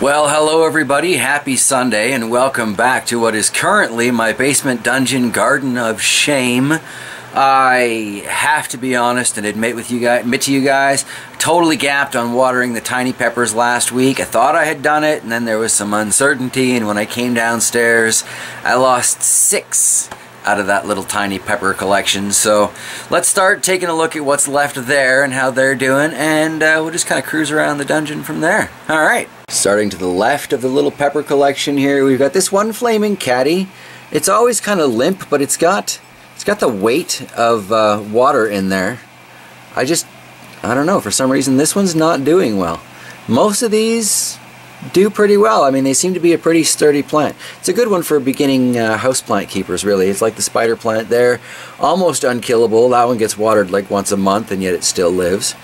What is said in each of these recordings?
Well, hello everybody, happy Sunday, and welcome back to what is currently my basement dungeon garden of shame. I have to be honest and admit to you guys, totally gapped on watering the tiny peppers last week. I thought I had done it, and then there was some uncertainty, and when I came downstairs, I lost 6 out of that little tiny pepper collection. So let's start taking a look at what's left there and how they're doing, and we'll just kind of cruise around the dungeon from there. Alright, starting to the left of the little pepper collection here, we've got this one flaming caddy. It's always kind of limp, but it's got the weight of water in there. I don't know, for some reason this one's not doing well. Most of these do pretty well. I mean, they seem to be a pretty sturdy plant. It's a good one for beginning houseplant keepers, really. It's like the spider plant there, almost unkillable. That one gets watered like once a month, and yet it still lives.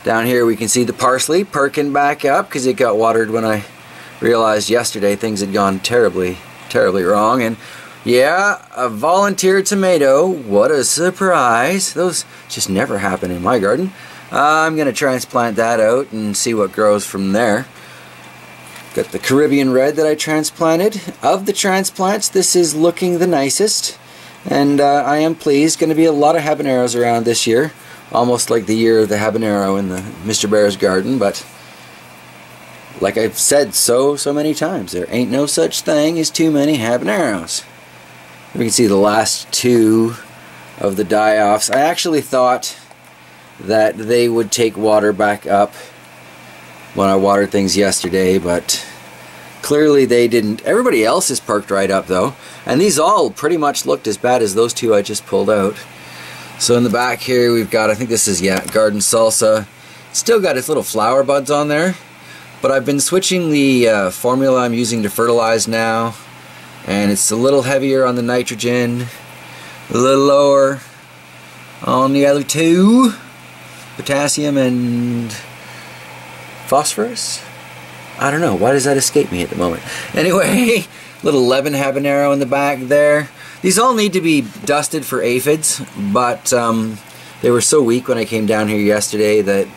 Down here we can see the parsley perking back up because it got watered when I realized yesterday things had gone terribly, terribly wrong. And yeah, a volunteer tomato. What a surprise. Those just never happen in my garden. I'm going to transplant that out and see what grows from there. Got the Caribbean red that I transplanted. Of the transplants, this is looking the nicest, and I am pleased. Going to be a lot of habaneros around this year, almost like the year of the habanero in the Mr. Bear's garden, but like I've said so many times, there ain't no such thing as too many habaneros. We can see the last 2 of the die-offs. I actually thought that they would take water back up when I watered things yesterday, but clearly they didn't. Everybody else is perked right up though, and these all pretty much looked as bad as those 2 I just pulled out. So in the back here we've got, I think this is, yeah, garden salsa. Still got its little flower buds on there, but I've been switching the formula I'm using to fertilize now, and it's a little heavier on the nitrogen, a little lower on the other 2, potassium and phosphorus? I don't know. Why does that escape me at the moment? Anyway, little lemon habanero in the back there. These all need to be dusted for aphids, but they were so weak when I came down here yesterday that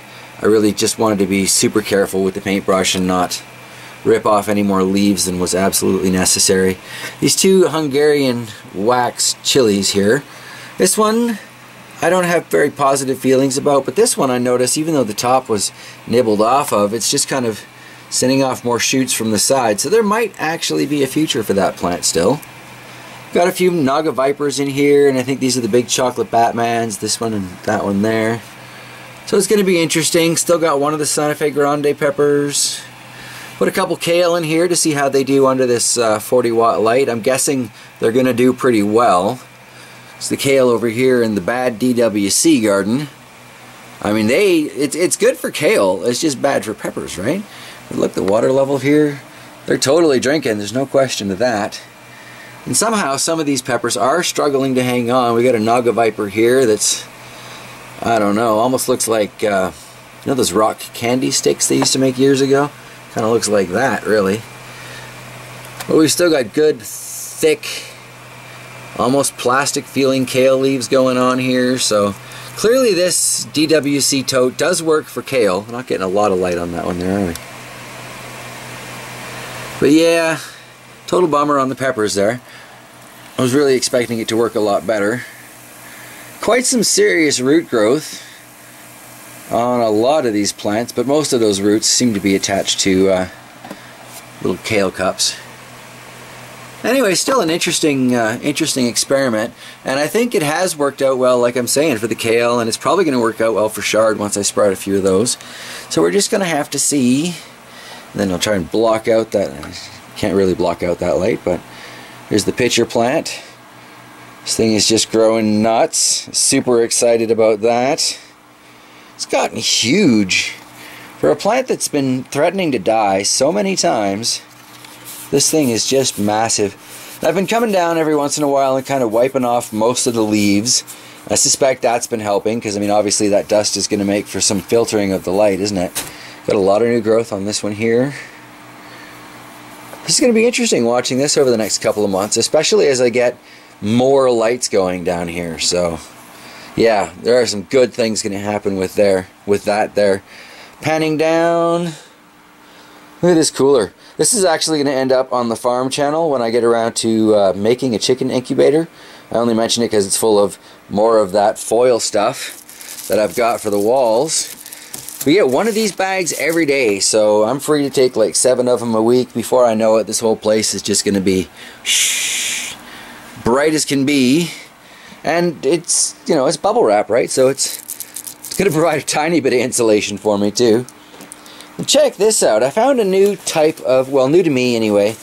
I really just wanted to be super careful with the paintbrush and not rip off any more leaves than was absolutely necessary. These 2 Hungarian Wax Chilies here. This one I don't have very positive feelings about, but this one I noticed, even though the top was nibbled off of, it's just kind of sending off more shoots from the side, so there might actually be a future for that plant still. Got a few Naga Vipers in here, and I think these are the big chocolate Batmans, this one and that one there. So it's going to be interesting. Still got one of the Santa Fe Grande peppers. Put a couple kale in here to see how they do under this 40-watt light. I'm guessing they're going to do pretty well. It's the kale over here in the bad DWC garden. I mean, it's good for kale. It's just bad for peppers, right? But look, the water level here, they're totally drinking. There's no question to that. And somehow some of these peppers are struggling to hang on. We got a Naga Viper here that's, I don't know, almost looks like, you know those rock candy sticks they used to make years ago? Kind of looks like that, really. But we've still got good, thick, almost plastic feeling kale leaves going on here, so clearly this DWC tote does work for kale. I'm not getting a lot of light on that one there, are we? But yeah, total bummer on the peppers there. I was really expecting it to work a lot better. Quite some serious root growth on a lot of these plants, but most of those roots seem to be attached to little kale cups. Anyway, still an interesting experiment, and I think it has worked out well, like I'm saying, for the kale, and it's probably going to work out well for chard once I sprout a few of those. So we're just going to have to see. And then I'll try and block out that. Can't really block out that light, but here's the pitcher plant. This thing is just growing nuts. Super excited about that. It's gotten huge. For a plant that's been threatening to die so many times, this thing is just massive. I've been coming down every once in a while and kind of wiping off most of the leaves. I suspect that's been helping because, I mean, obviously that dust is going to make for some filtering of the light, isn't it? Got a lot of new growth on this one here. This is going to be interesting watching this over the next couple of months, especially as I get more lights going down here. So yeah, there are some good things going to happen with that there. Panning down, Look at this cooler. This is actually going to end up on the farm channel when I get around to making a chicken incubator. I only mention it because it's full of more of that foil stuff that I've got for the walls. But yeah, one of these bags every day, so I'm free to take like 7 of them a week. Before I know it, this whole place is just going to be bright as can be. And it's, you know, it's bubble wrap, right? So it's going to provide a tiny bit of insulation for me too. And check this out. I found a new type of, well, new to me anyway,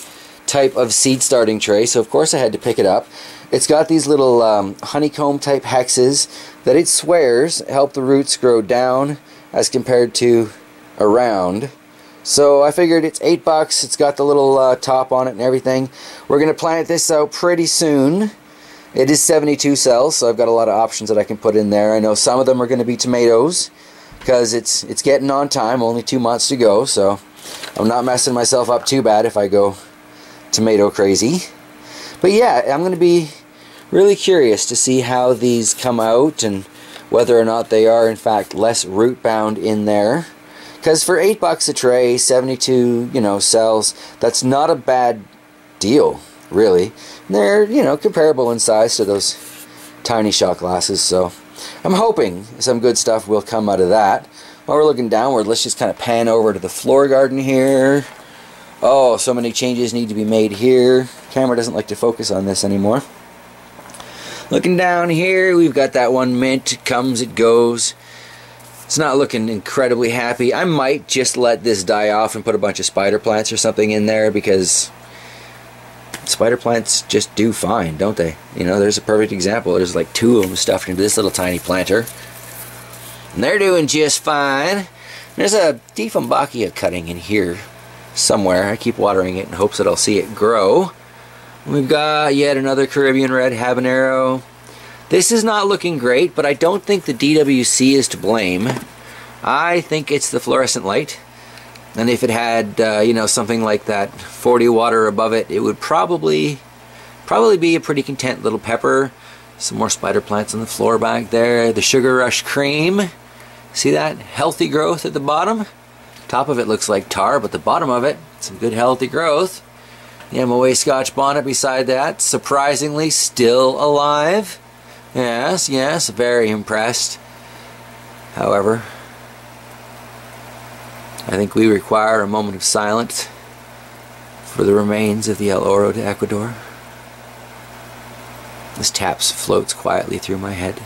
type of seed starting tray. So of course I had to pick it up. It's got these little honeycomb type hexes that it swears help the roots grow down as compared to around. So I figured it's $8. It's got the little top on it and everything. We're going to plant this out pretty soon. It is 72 cells, so I've got a lot of options that I can put in there. I know some of them are going to be tomatoes, because it's getting on time, only 2 months to go, so I'm not messing myself up too bad if I go tomato crazy. But yeah, I'm going to be really curious to see how these come out and whether or not they are in fact less root bound in there. Because for $8 a tray, 72, you know, cells, that's not a bad deal, really. And they're, you know, comparable in size to those tiny shot glasses, so I'm hoping some good stuff will come out of that. While we're looking downward, let's just kind of pan over to the floor garden here. Oh, so many changes need to be made here. Camera doesn't like to focus on this anymore. Looking down here, we've got that one mint. It comes, it goes. It's not looking incredibly happy. I might just let this die off and put a bunch of spider plants or something in there, because spider plants just do fine, don't they? You know, there's a perfect example. There's like 2 of them stuffed into this little tiny planter. And they're doing just fine. There's a Dieffenbachia cutting in here somewhere. I keep watering it in hopes that I'll see it grow. We've got yet another Caribbean Red Habanero. This is not looking great, but I don't think the DWC is to blame. I think it's the fluorescent light. And if it had, you know, something like that 40 water above it, it would probably be a pretty content little pepper. Some more spider plants on the floor back there. The Sugar Rush Cream. See that? Healthy growth at the bottom. Top of it looks like tar, but the bottom of it, some good healthy growth. The MOA Scotch Bonnet beside that, surprisingly still alive. Yes, yes, very impressed. However, I think we require a moment of silence for the remains of the El Oro de Ecuador. This taps floats quietly through my head.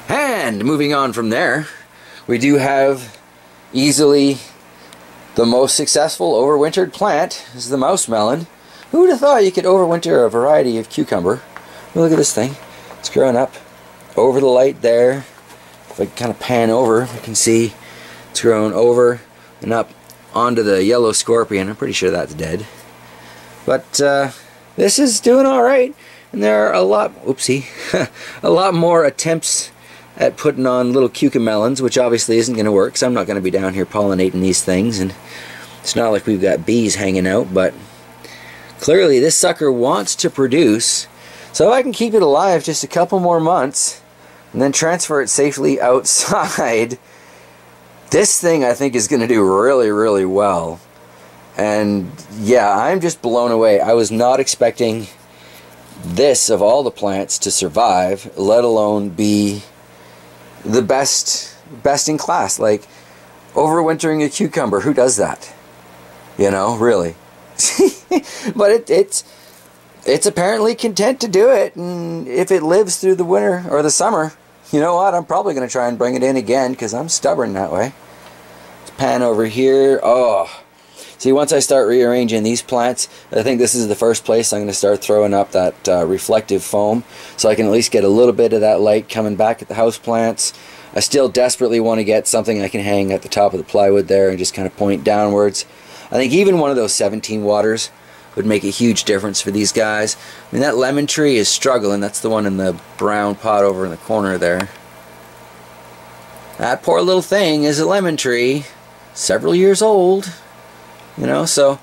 And moving on from there, we do have easily the most successful overwintered plant. This is the mouse melon. Who would have thought you could overwinter a variety of cucumber? Look at this thing. It's growing up over the light there. If I kind of pan over, you can see it's growing over and up onto the yellow scorpion. I'm pretty sure that's dead. But this is doing alright. And there are a lot, oopsie, a lot more attempts at putting on little cucamelons, which obviously isn't going to work, because I'm not going to be down here pollinating these things, and it's not like we've got bees hanging out, but clearly this sucker wants to produce. So if I can keep it alive just a couple more months, and then transfer it safely outside, this thing I think is going to do really, really well. And yeah, I'm just blown away. I was not expecting this, of all the plants, to survive, let alone be the best in class. Like, overwintering a cucumber, who does that? You know, really. But it's apparently content to do it, and if it lives through the winter or the summer, you know what, I'm probably going to try and bring it in again, because I'm stubborn that way. Let's pan over here. Oh, see, once I start rearranging these plants, I think this is the first place I'm going to start throwing up that reflective foam, so I can at least get a little bit of that light coming back at the house plants. I still desperately want to get something I can hang at the top of the plywood there and just kind of point downwards. I think even one of those 17 waters would make a huge difference for these guys. I mean, that lemon tree is struggling. That's the one in the brown pot over in the corner there. That poor little thing is a lemon tree, several years old. You know, so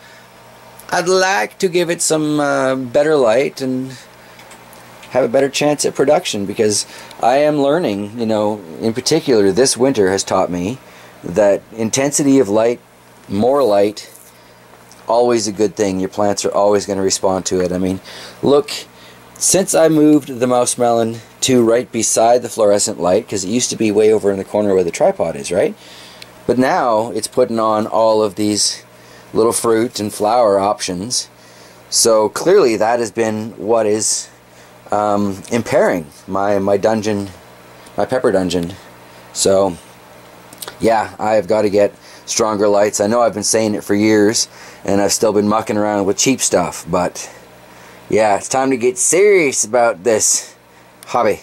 I'd like to give it some better light and have a better chance at production, because I am learning, you know, in particular this winter has taught me that intensity of light, more light, always a good thing. Your plants are always going to respond to it. I mean, look, since I moved the mouse melon to right beside the fluorescent light, because it used to be way over in the corner where the tripod is, right? But now it's putting on all of these little fruit and flower options. So clearly that has been what is impairing my dungeon, my pepper dungeon. So yeah, I've got to get stronger lights. I know I've been saying it for years, and I've still been mucking around with cheap stuff, but yeah, it's time to get serious about this hobby.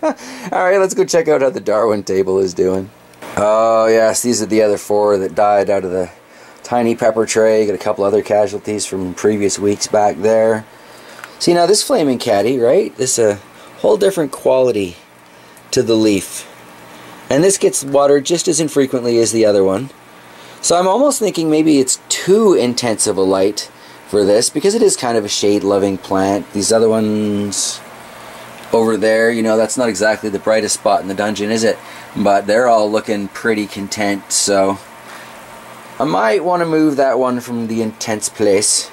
Alright, let's go check out how the Darwin table is doing. Oh yes, these are the other 4 that died out of the tiny pepper tray. Got a couple other casualties from previous weeks back there. See, now this flaming caddy, right? This a whole different quality to the leaf. And this gets watered just as infrequently as the other one. So I'm almost thinking maybe it's too intense of a light for this, because it is kind of a shade-loving plant. These other ones over there, you know, that's not exactly the brightest spot in the dungeon, is it? But they're all looking pretty content, so I might want to move that one from the intense place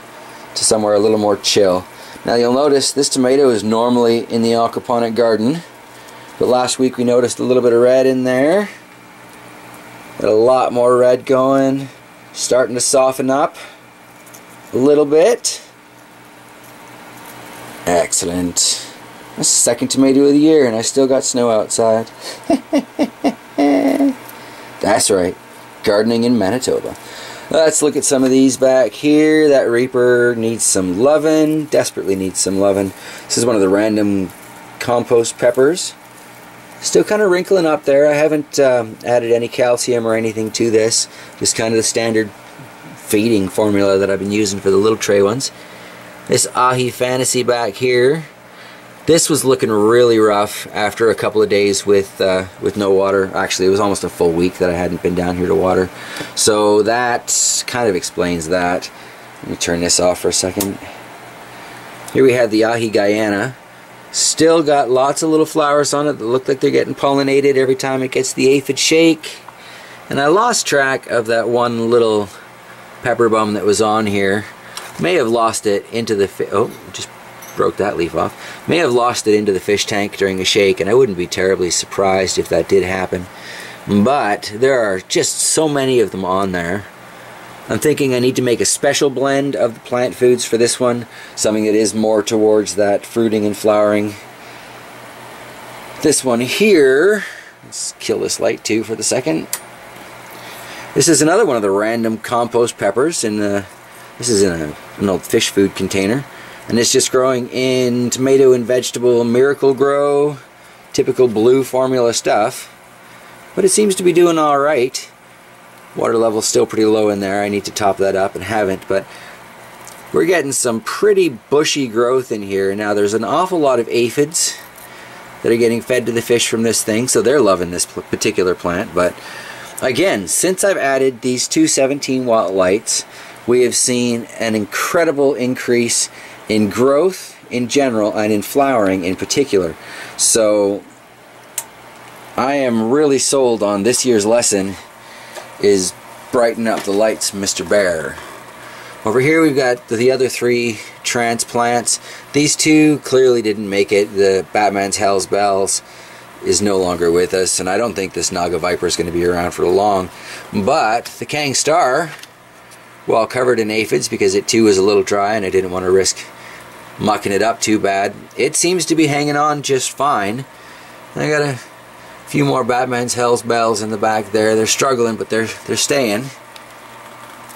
to somewhere a little more chill. Now you'll notice this tomato is normally in the aquaponic garden, but last week we noticed a little bit of red in there. Got a lot more red going, starting to soften up a little bit. Excellent. That's the second tomato of the year, and I still got snow outside. That's right, gardening in Manitoba. Let's look at some of these back here. That Reaper needs some loving, desperately needs some loving. This is one of the random compost peppers. Still kind of wrinkling up there. I haven't added any calcium or anything to this. Just kind of the standard feeding formula that I've been using for the little tray ones. This Ahi Fantasy back here. This was looking really rough after a couple of days with no water. Actually, it was almost a full week that I hadn't been down here to water. So that kind of explains that. Let me turn this off for a second. Here we have the Ahi Guyana. Still got lots of little flowers on it that look like they're getting pollinated every time it gets the aphid shake. And I lost track of that one little pepper bum that was on here. May have lost it into the just broke that leaf off. May have lost it into the fish tank during a shake, and I wouldn't be terribly surprised if that did happen. But there are just so many of them on there. I'm thinking I need to make a special blend of the plant foods for this one, something that is more towards that fruiting and flowering. This one here, let's kill this light too for the second. This is another one of the random compost peppers, and this is in an old fish food container. And it's just growing in tomato and vegetable Miracle Grow, typical blue formula stuff. But it seems to be doing alright. Water level's still pretty low in there. I need to top that up and haven't, but we're getting some pretty bushy growth in here. Now there's an awful lot of aphids that are getting fed to the fish from this thing, so they're loving this particular plant. But again, since I've added these two 17-watt lights, we have seen an incredible increase in growth in general and in flowering in particular. So I am really sold on this year's lesson is brighten up the lights, Mr. Bear. Over here we've got the other 3 transplants. These 2 clearly didn't make it. The Batman's Hell's Bells is no longer with us, and I don't think this Naga Viper is going to be around for long. But the Kang Star, well covered in aphids because it too was a little dry and I didn't want to risk mucking it up too bad. It seems to be hanging on just fine. I got a few more Batman's Hell's Bells in the back there. They're struggling, but they're staying.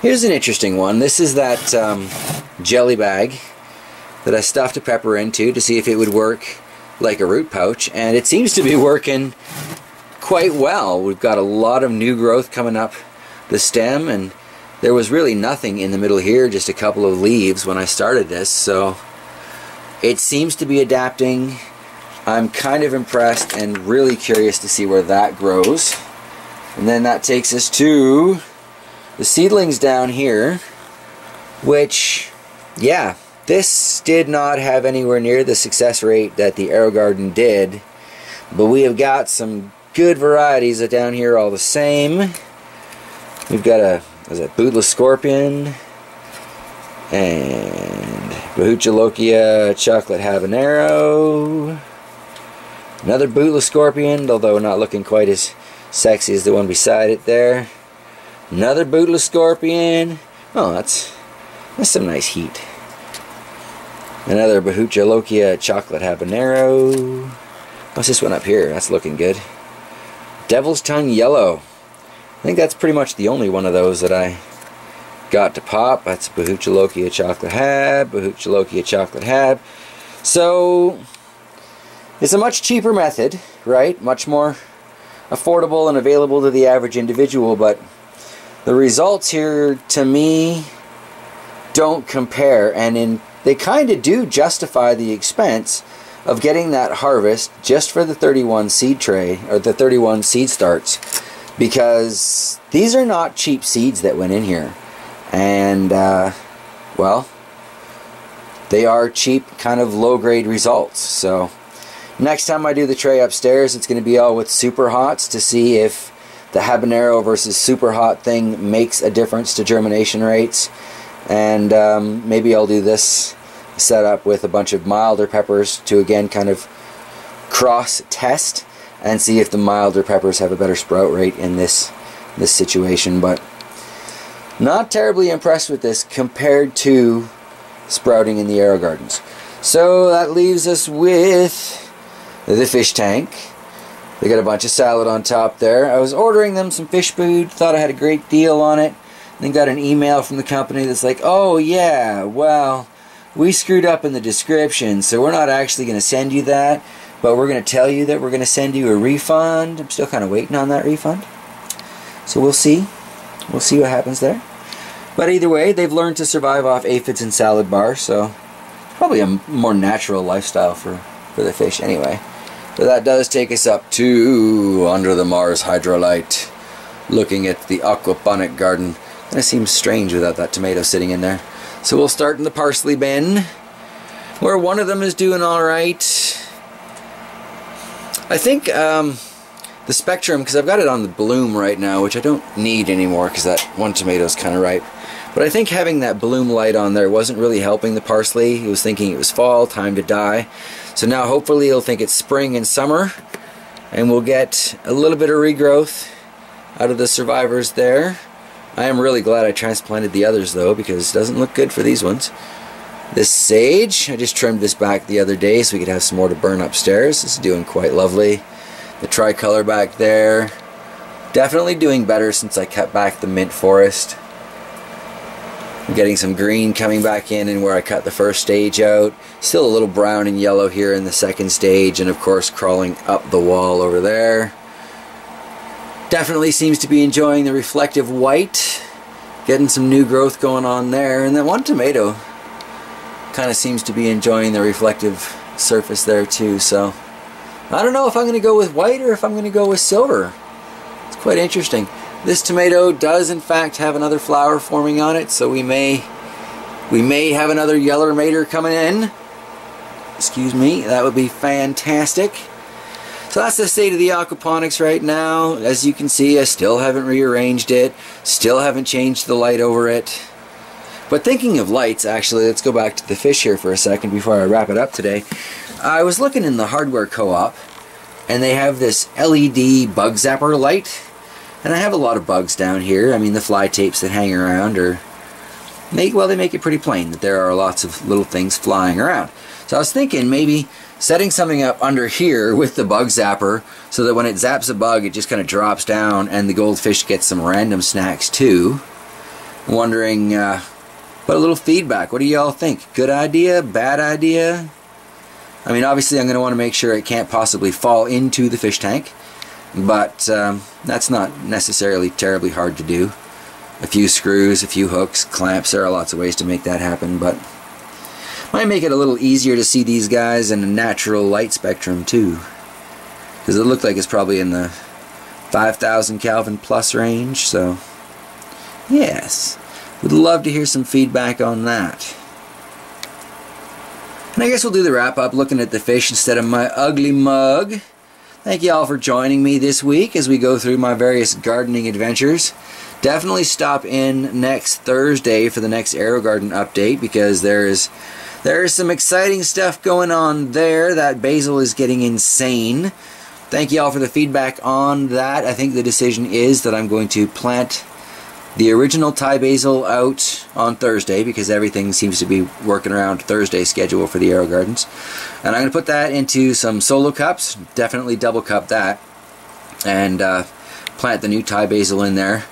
Here's an interesting one. This is that jelly bag that I stuffed a pepper into to see if it would work like a root pouch, and it seems to be working quite well. We've got a lot of new growth coming up the stem, and there was really nothing in the middle here, just a couple of leaves when I started this, so it seems to be adapting. I'm kind of impressed and really curious to see where that grows. And then that takes us to the seedlings down here, which, yeah, this did not have anywhere near the success rate that the AeroGarden did, but we have got some good varieties down here all the same. We've got a bootless scorpion, And Untitled Chocolate Habanero. Another bootless scorpion, although not looking quite as sexy as the one beside it there. Another bootless scorpion. Oh, that's some nice heat. Another Untitled Chocolate Habanero. What's this one up here? That's looking good. Devil's Tongue Yellow. I think that's pretty much the only one of those that I got to pop. That's Untitled Chocolate Hab, Untitled Chocolate Hab. So it's a much cheaper method, right? Much more affordable and available to the average individual, but the results here to me don't compare, and they kind of do justify the expense of getting that harvest just for the 31 seed tray, or the 31 seed starts, because these are not cheap seeds that went in here. And well, they are cheap, kind of low-grade results. So next time I do the tray upstairs, it's going to be all with super hots to see if the habanero versus super hot thing makes a difference to germination rates. And maybe I'll do this setup with a bunch of milder peppers to again kind of cross test and see if the milder peppers have a better sprout rate in this situation. But not terribly impressed with this compared to sprouting in the Aero Gardens. So that leaves us with the fish tank. They got a bunch of salad on top there. I was ordering them some fish food, thought I had a great deal on it, then got an email from the company that's like, oh yeah, well, we screwed up in the description, so we're not actually going to send you that, but we're going to tell you that we're going to send you a refund. I'm still kind of waiting on that refund. So we'll see. We'll see what happens there. But either way, they've learned to survive off aphids and salad bars, so probably a more natural lifestyle for the fish anyway. So that does take us up to under the Mars Hydrolite, looking at the aquaponic garden. Kind of seems strange without that tomato sitting in there. So we'll start in the parsley bin, where one of them is doing alright. I think the spectrum, because I've got it on the bloom right now, which I don't need anymore because that one tomato is kind of ripe. But I think having that bloom light on there wasn't really helping the parsley. It was thinking it was fall, time to die. So now hopefully it'll think it's spring and summer, and we'll get a little bit of regrowth out of the survivors there. I am really glad I transplanted the others though, because it doesn't look good for these ones. This sage, I just trimmed this back the other day so we could have some more to burn upstairs. This is doing quite lovely. The tricolor back there, definitely doing better since I cut back the mint forest. I'm getting some green coming back in and where I cut the first stage out. Still a little brown and yellow here in the second stage, and of course crawling up the wall over there. Definitely seems to be enjoying the reflective white, getting some new growth going on there. And then one tomato kind of seems to be enjoying the reflective surface there too. So I don't know if I'm going to go with white or if I'm going to go with silver. It's quite interesting. This tomato does in fact have another flower forming on it, so we may have another yeller mater coming in. Excuse me, that would be fantastic. So that's the state of the aquaponics right now. As you can see, I still haven't rearranged it, still haven't changed the light over it. But thinking of lights, actually, let's go back to the fish here for a second before I wrap it up today. I was looking in the hardware co-op, and they have this LED Bug Zapper Light. And I have a lot of bugs down here. I mean, the fly tapes that hang around they make it pretty plain that there are lots of little things flying around. So I was thinking maybe setting something up under here with the Bug Zapper so that when it zaps a bug, it just kind of drops down and the goldfish gets some random snacks too. I'm wondering, what a little feedback. What do y'all think? Good idea? Bad idea? I mean, obviously I'm going to want to make sure it can't possibly fall into the fish tank. But that's not necessarily terribly hard to do. A few screws, a few hooks, clamps, there are lots of ways to make that happen, but might make it a little easier to see these guys in a natural light spectrum too. Because it looked like it's probably in the 5,000 Kelvin plus range, so yes. Would love to hear some feedback on that. And I guess we'll do the wrap up looking at the fish instead of my ugly mug. Thank you all for joining me this week as we go through my various gardening adventures. Definitely stop in next Thursday for the next AeroGarden update, because there is some exciting stuff going on there. That basil is getting insane. Thank you all for the feedback on that. I think the decision is that I'm going to plant the original Thai basil out on Thursday, because everything seems to be working around Thursday's schedule for the AeroGardens. And I'm going to put that into some solo cups, definitely double cup that, and plant the new Thai basil in there.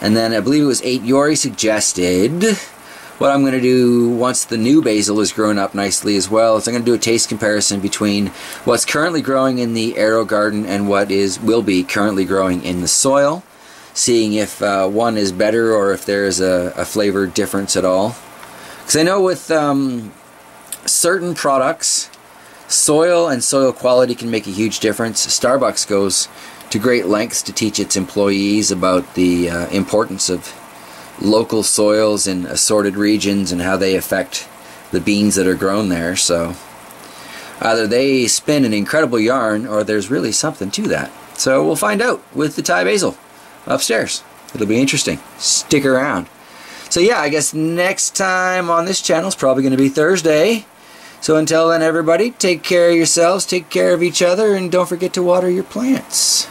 And then I believe it was 8 Yori suggested what I'm going to do once the new basil is grown up nicely as well is I'm going to do a taste comparison between what's currently growing in the AeroGarden and what will be currently growing in the soil, seeing if one is better or if there is a flavor difference at all. Because I know with certain products, soil and soil quality can make a huge difference. Starbucks goes to great lengths to teach its employees about the importance of local soils in assorted regions and how they affect the beans that are grown there. So either they spin an incredible yarn or there's really something to that. So we'll find out with the Thai basil upstairs. It'll be interesting. Stick around. So yeah, I guess next time on this channel is probably going to be Thursday. So until then, everybody, take care of yourselves, take care of each other, and don't forget to water your plants.